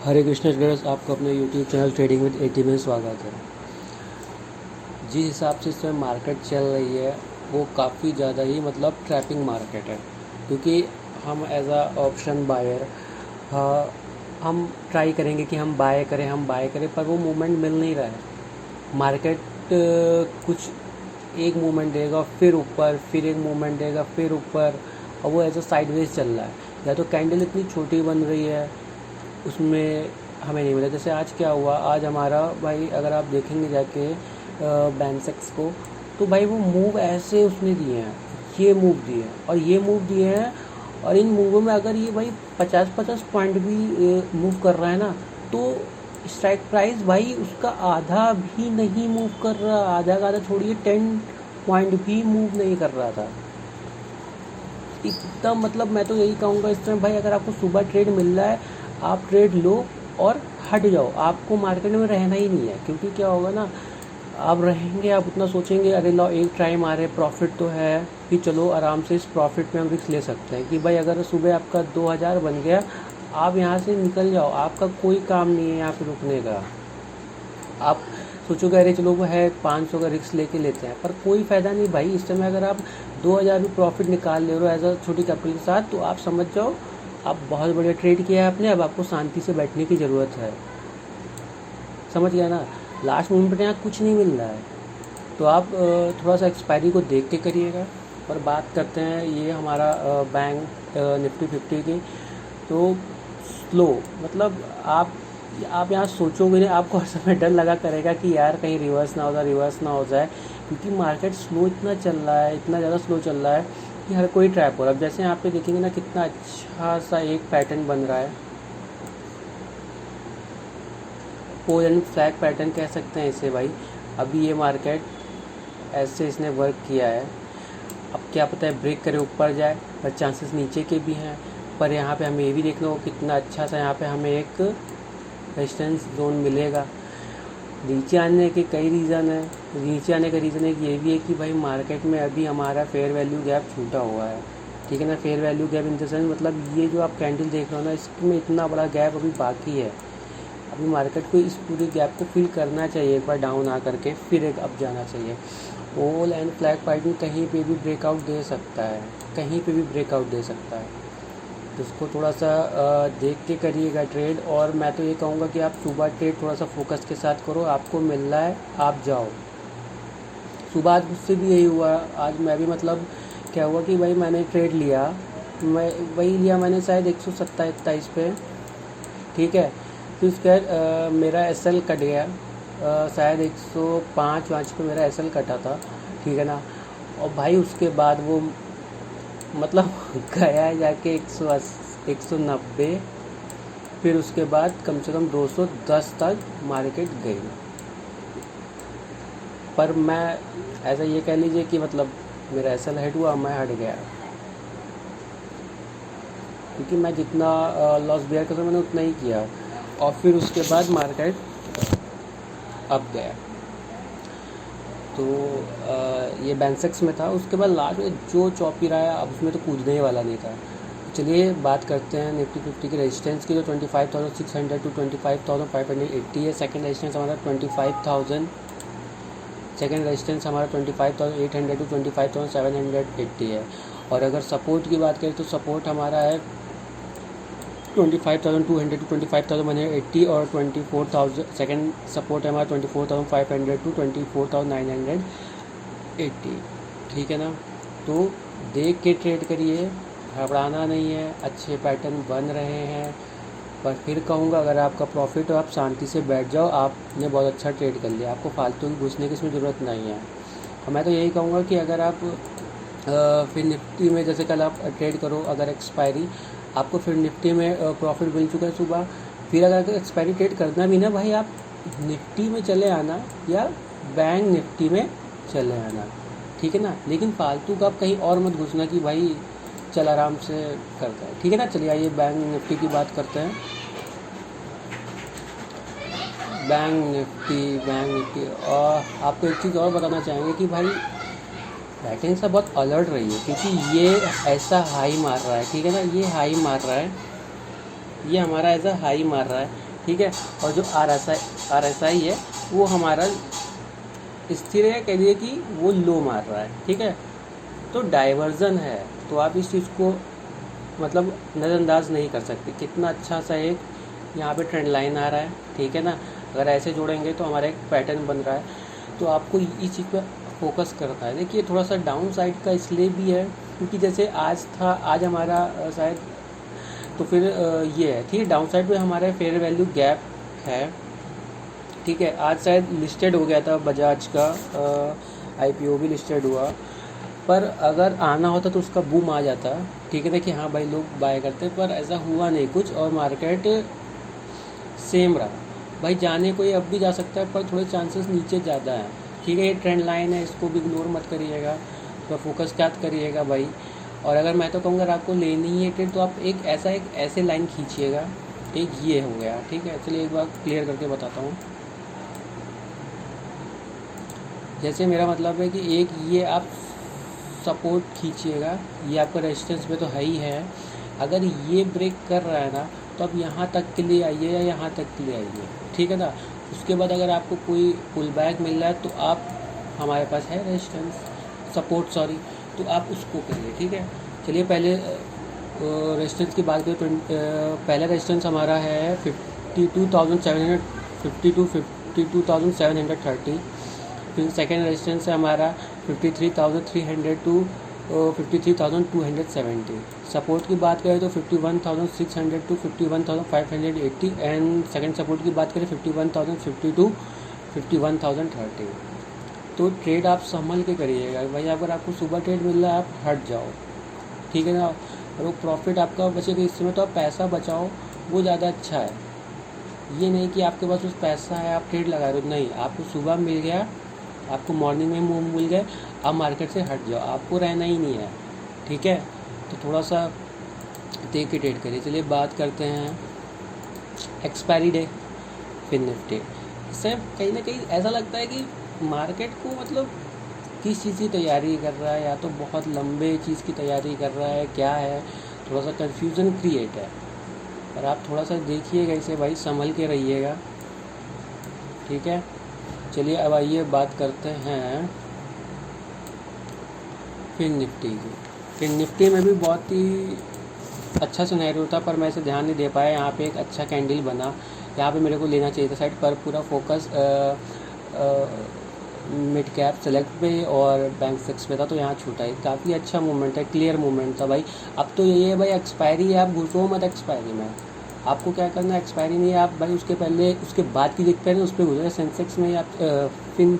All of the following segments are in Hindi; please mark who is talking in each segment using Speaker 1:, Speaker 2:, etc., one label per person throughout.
Speaker 1: हरे कृष्ण ट्रेडर्स, आपको अपने YouTube channel trading with eighty में स्वागत है। जिस हिसाब से इस समय मार्केट चल रही है वो काफ़ी ज़्यादा ही ट्रैपिंग मार्केट है, क्योंकि हम एज अ ऑप्शन बायर हम ट्राई करेंगे कि हम बाय करें पर वो मूवमेंट मिल नहीं रहा है। मार्केट कुछ एक मूवमेंट देगा फिर ऊपर, फिर एक मूवमेंट देगा फिर ऊपर, और वो एज अ साइडवेज चल रहा है। या तो कैंडल इतनी छोटी बन रही है उसमें हमें नहीं मिला। जैसे आज क्या हुआ, आज हमारा भाई अगर आप देखेंगे जाके बैंसेक्स को, तो भाई वो मूव ऐसे उसने दिए हैं, ये मूव दिए हैं और ये मूव दिए हैं, और इन मूवों में अगर ये भाई 50-50 पॉइंट भी मूव कर रहा है ना, तो स्ट्राइक प्राइस भाई उसका आधा भी नहीं मूव कर रहा। आधा का आधा छोड़िए, 10 पॉइंट भी मूव नहीं कर रहा था एकदम। मैं तो यही कहूँगा इस टाइम भाई, अगर आपको सुबह ट्रेड मिल रहा है आप ट्रेड लो और हट जाओ। आपको मार्केट में रहना ही नहीं है, क्योंकि क्या होगा ना, आप रहेंगे, आप उतना सोचेंगे अरे लो एक ट्राई मारे, प्रॉफिट तो है कि चलो आराम से इस प्रॉफिट में हम रिस्क ले सकते हैं, कि भाई अगर सुबह आपका 2000 बन गया, आप यहाँ से निकल जाओ, आपका कोई काम नहीं है यहाँ पे रुकने का। आप सोचोगे अरे चलो वो है 500 का रिस्क लेके लेते हैं, पर कोई फ़ायदा नहीं भाई। इस समय अगर आप 2000 भी प्रॉफिट निकाल ले रहे हो एज अ छोटी कैपिटल के साथ, तो आप समझ जाओ आप बहुत बढ़िया ट्रेड किया है आपने। अब आपको शांति से बैठने की ज़रूरत है, समझ गया ना। लास्ट मोमेंट पे यहाँ कुछ नहीं मिल रहा है, तो आप थोड़ा सा एक्सपायरी को देख के करिएगा। और बात करते हैं ये हमारा बैंक निफ्टी 50 की, तो स्लो आप यहाँ सोचोगे नहीं, आपको हर समय डर लगा करेगा कि यार कहीं रिवर्स ना हो जाए, क्योंकि मार्केट स्लो इतना चल रहा है, इतना ज़्यादा स्लो चल रहा है कि हर कोई ट्रैप हो रहा है। अब जैसे यहाँ पे देखेंगे ना, कितना अच्छा सा एक पैटर्न बन रहा है, पोल एंड फ्लैग पैटर्न कह सकते हैं इसे भाई। अभी ये मार्केट ऐसे इसने वर्क किया है, अब क्या पता है ब्रेक करे ऊपर जाए, पर चांसेस नीचे के भी हैं। पर यहाँ पे हमें ये भी देखना होगा कितना अच्छा सा यहाँ पे हमें एक रेजिस्टेंस जोन मिलेगा। नीचे आने के कई रीज़न है, नीचे आने का रीज़न एक ये भी है कि भाई मार्केट में अभी हमारा फेयर वैल्यू गैप छूटा हुआ है, ठीक है ना। Fair value gap in the sense ये जो आप कैंडल देख रहे हो ना, इसमें इतना बड़ा गैप अभी बाकी है। अभी मार्केट को इस पूरे गैप को फिल करना चाहिए, एक बार डाउन आ करके फिर एक अप जाना चाहिए। पोल एंड फ्लैग पैटर्न कहीं पे भी ब्रेकआउट दे सकता है, कहीं पे भी ब्रेकआउट दे सकता है, तो उसको थोड़ा सा देख के करिएगा ट्रेड। और मैं तो ये कहूँगा कि आप सुबह ट्रेड थोड़ा सा फोकस के साथ करो, आपको मिल रहा है आप जाओ। सुबह आज मुझसे भी यही हुआ। आज मैं भी क्या हुआ कि भाई मैंने ट्रेड लिया, मैं वही लिया मैंने शायद 127-28 पे, ठीक है। फिर उसके बाद मेरा एसएल कट गया, शायद 105 पे मेरा एसएल कटा था, ठीक है ना। और भाई उसके बाद वो गया जाके 190, फिर उसके बाद कम से कम 210 तक मार्केट गई। पर मैं ऐसा ये कह लीजिए कि मेरा एसएल हिट हुआ, मैं हट गया, क्योंकि मैं जितना लॉस बेयर कर सकता मैंने उतना ही किया। और फिर उसके बाद मार्केट अप गया, तो ये बैंसेक्स में था। उसके बाद लास्ट में जो चौपी रहा, अब उसमें तो कूदने ही वाला नहीं था। चलिए बात करते हैं निफ्टी 50 की रेजिस्टेंस की, जो 25,600 टू 25,580 है। सेकंड रेजिस्टेंस हमारा 25,000, सेकंड रेजिस्टेंस हमारा 25,800 टू 25,780 है। और अगर सपोर्ट की बात करें तो सपोर्ट हमारा है 25,200 टू 25,180, और 24,000 सेकेंड सपोर्ट है हमारा 24,500 टू 24,980, ठीक है ना। तो देख के ट्रेड करिए, घबराना नहीं है, अच्छे पैटर्न बन रहे हैं। पर फिर कहूँगा अगर आपका प्रॉफिट हो आप शांति से बैठ जाओ, आपने बहुत अच्छा ट्रेड कर लिया, आपको फालतू की घुसने की इसमें ज़रूरत नहीं है। और मैं तो यही कहूँगा कि अगर आप फिर निफ्टी में जैसे कल आप ट्रेड करो, अगर एक्सपायरी आपको फिर निफ्टी में प्रॉफिट मिल चुका है सुबह, फिर अगर एक्सपायरी ट्रेड करना भी ना भाई, आप निफ्टी में चले आना या बैंक निफ्टी में चले आना, ठीक है ना। लेकिन फालतू का आप कहीं और मत घुसना कि भाई चल आराम से करता है, ठीक है ना। चलिए आइए बैंक निफ्टी की बात करते हैं। बैंक निफ्टी और आपको एक चीज़ और बताना चाहेंगे कि भाई बैटिंग से बहुत अलर्ट रही है, क्योंकि ये ऐसा हाई मार रहा है, ठीक है ना। ये हाई मार रहा है, ये हमारा ऐसा हाई मार रहा है, ठीक है। और जो RSI है वो हमारा स्थिर है, कह दिए कि वो लो मार रहा है, ठीक है। तो डाइवर्जन है, तो आप इस चीज़ को मतलब नज़रअंदाज नहीं कर सकते। कितना अच्छा सा एक यहाँ पे ट्रेंड लाइन आ रहा है, ठीक है ना। अगर ऐसे जोड़ेंगे तो हमारा एक पैटर्न बन रहा है, तो आपको इस चीज़ पर फोकस करना है। देखिए थोड़ा सा डाउन साइड का इसलिए भी है क्योंकि जैसे आज था, आज हमारा शायद तो फिर ये है, ठीक है। डाउन साइड पे हमारा फेयर वैल्यू गैप है, ठीक है। आज शायद लिस्टेड हो गया था बजाज का, IPO भी लिस्टेड हुआ, पर अगर आना होता तो उसका बूम आ जाता, ठीक है। देखिए हाँ भाई लोग बाय करते, पर ऐसा हुआ नहीं कुछ और मार्केट सेम रहा। भाई जाने को ये अब भी जा सकता है, पर थोड़े चांसेस नीचे ज़्यादा हैं, ठीक है। ये ट्रेंड लाइन है, इसको भी इग्नोर मत करिएगा, तो फोकस क्या करिएगा भाई। और अगर मैं तो कहूँगा अगर आपको लेनी है ट्रेड तो आप एक ऐसे लाइन खींचिएगा, एक ये हो गया, ठीक है। चलिए एक बार क्लियर करके बताता हूँ। जैसे मेरा मतलब है कि एक ये आप सपोर्ट खींचिएगा, ये आपका रेजिस्टेंस पे तो है ही है। अगर ये ब्रेक कर रहा है ना तो आप यहाँ तक के लिए आइए या यहाँ तक के लिए आइए, ठीक है ना। उसके बाद अगर आपको कोई पुल बैक मिल रहा है तो आप, हमारे पास है रेजिस्टेंस सपोर्ट सॉरी, तो आप उसको करिए, ठीक है। चलिए पहले रेजिस्टेंस की बात करें। पहला रेजिस्टेंस हमारा है 52,730। फिर सेकेंड रेजिस्टेंस है हमारा 53,300 टू 53,270। सपोर्ट की बात करें तो 51,600 टू 51,580 एंड सेकेंड सपोर्ट की बात करें 51,050 टू 51,030। तो ट्रेड आप संभल के करिएगा भाई। अगर आपको सुबह ट्रेड मिल रहा है आप हट जाओ, ठीक है ना। और वो प्रॉफिट आपका बचेगा, इस समय तो आप पैसा बचाओ, वो ज़्यादा अच्छा है। ये नहीं कि आपके पास उस पैसा है आप ट्रेड लगा रहे हो, नहीं। आपको सुबह मिल गया, आपको मॉर्निंग में मूव मिल गए, आप मार्केट से हट जाओ, आपको रहना ही नहीं है, ठीक है। तो थोड़ा सा देख के ट्रेड करिए। चलिए बात करते हैं एक्सपायरी डे फिर निफ्टी। इससे कहीं ना कहीं ऐसा लगता है कि मार्केट को मतलब किस चीज़ की तैयारी कर रहा है, या तो बहुत लंबे चीज़ की तैयारी कर रहा है, क्या है, थोड़ा सा कन्फ्यूज़न क्रिएट है। पर आप थोड़ा सा देखिएगा इसे भाई, संभल के रहिएगा, ठीक है। चलिए अब आइए बात करते हैं फिर निफ्टी की। फिर निफ्टी में भी बहुत ही अच्छा सिनेरियो था, पर मैं इसे ध्यान नहीं दे पाया। यहाँ पे एक अच्छा कैंडल बना, यहाँ पे मेरे को लेना चाहिए था साइड, पर पूरा फोकस मिड कैप सेलेक्ट पे और बैंक फिक्स पे था, तो यहाँ छूटा है। काफ़ी अच्छा मूवमेंट है, क्लियर मूवमेंट था भाई। अब तो यही है भाई, एक्सपायरी है, आप घुसो मत एक्सपायरी में। आपको क्या करना है, एक्सपायरी नहीं है, आप भाई उसके पहले उसके बाद की देखते हैं उस पर गुजरे। सेंसेक्स में आप फिर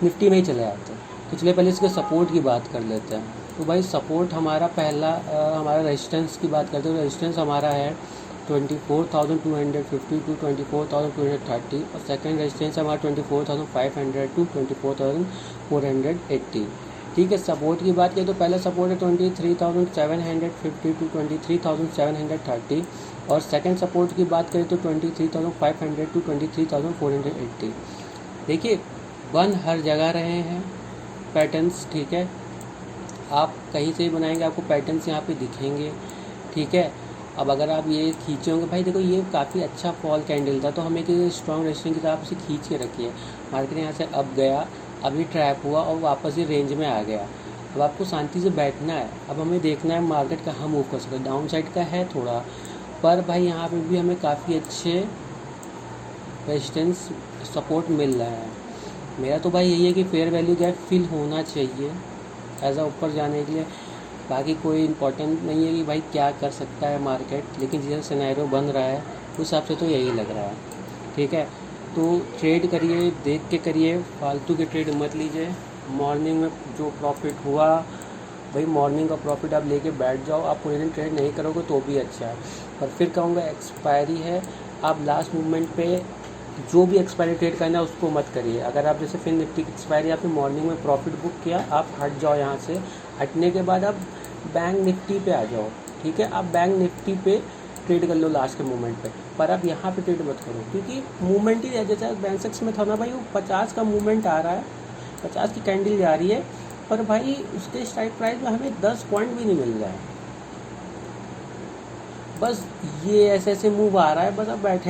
Speaker 1: निफ्टी में ही चले जाते हैं। तो चलिए पहले इसके सपोर्ट की बात कर लेते हैं। तो भाई सपोर्ट हमारा पहला हमारा रेजिस्टेंस की बात करते हैं। रेजिस्टेंस हमारा है 24,250 टू 24,230 और सेकेंड रेजिस्टेंस हमारा 24,500 टू 24,480, ठीक है। सपोर्ट की बात करें तो पहला सपोर्ट है 23,750 टू 23,730 और सेकंड सपोर्ट की बात करें तो 23,500 टू 23,480। देखिए बन हर जगह रहे हैं पैटर्न्स, ठीक है। आप कहीं से भी बनाएंगे आपको पैटर्न्स यहाँ पे दिखेंगे, ठीक है। अब अगर आप ये खींचे होंगे भाई, देखो ये काफ़ी अच्छा फॉल कैंडल था, तो हमें एक स्ट्रॉन्ग रेजिस्टेंस की तरह आप इसे खींच के रखिए। मार्केट यहाँ से अब गया, अभी ट्रैप हुआ और वापस ही रेंज में आ गया। अब आपको शांति से बैठना है। अब हमें देखना है मार्केट कहाँ मूव कर सकता है। डाउन साइड का है थोड़ा, पर भाई यहाँ पे भी हमें काफ़ी अच्छे रेजिस्टेंस सपोर्ट मिल रहा है। मेरा तो भाई यही है कि फेयर वैल्यू गैप फिल होना चाहिए ऐसा ऊपर जाने के लिए। बाकी कोई इम्पोर्टेंट नहीं है कि भाई क्या कर सकता है मार्केट, लेकिन जैसे सिनेरियो बन रहा है उस हिसाब से तो यही लग रहा है, ठीक है। तो ट्रेड करिए, देख के करिए, फालतू के ट्रेड मत लीजिए। मॉर्निंग में जो प्रॉफिट हुआ भाई, मॉर्निंग का प्रॉफिट आप लेके बैठ जाओ। आप पूरे दिन ट्रेड नहीं करोगे तो भी अच्छा है। पर फिर कहूँगा एक्सपायरी है, आप लास्ट मूवमेंट पे जो भी एक्सपायरी ट्रेड करना है उसको मत करिए। अगर आप जैसे फिर निफ्टी की एक्सपायरी आपने मॉर्निंग में प्रॉफिट बुक किया, आप हट जाओ यहाँ से। हटने के बाद आप बैंक निफ्टी पे आ जाओ, ठीक है। आप बैंक निफ्टी पे ट्रेड कर लो लास्ट के मोमेंट पे, पर आप यहाँ पे ट्रेड मत करो, क्योंकि मूवमेंट ही जैसे बैंक सेक्स में था ना भाई, वो 50 का मूवमेंट आ रहा है, 50 की कैंडल जा रही है, पर भाई उसके स्ट्राइक प्राइस में हमें 10 पॉइंट भी नहीं मिल रहा है। बस ये ऐसे ऐसे मूव आ रहा है, बस अब बैठे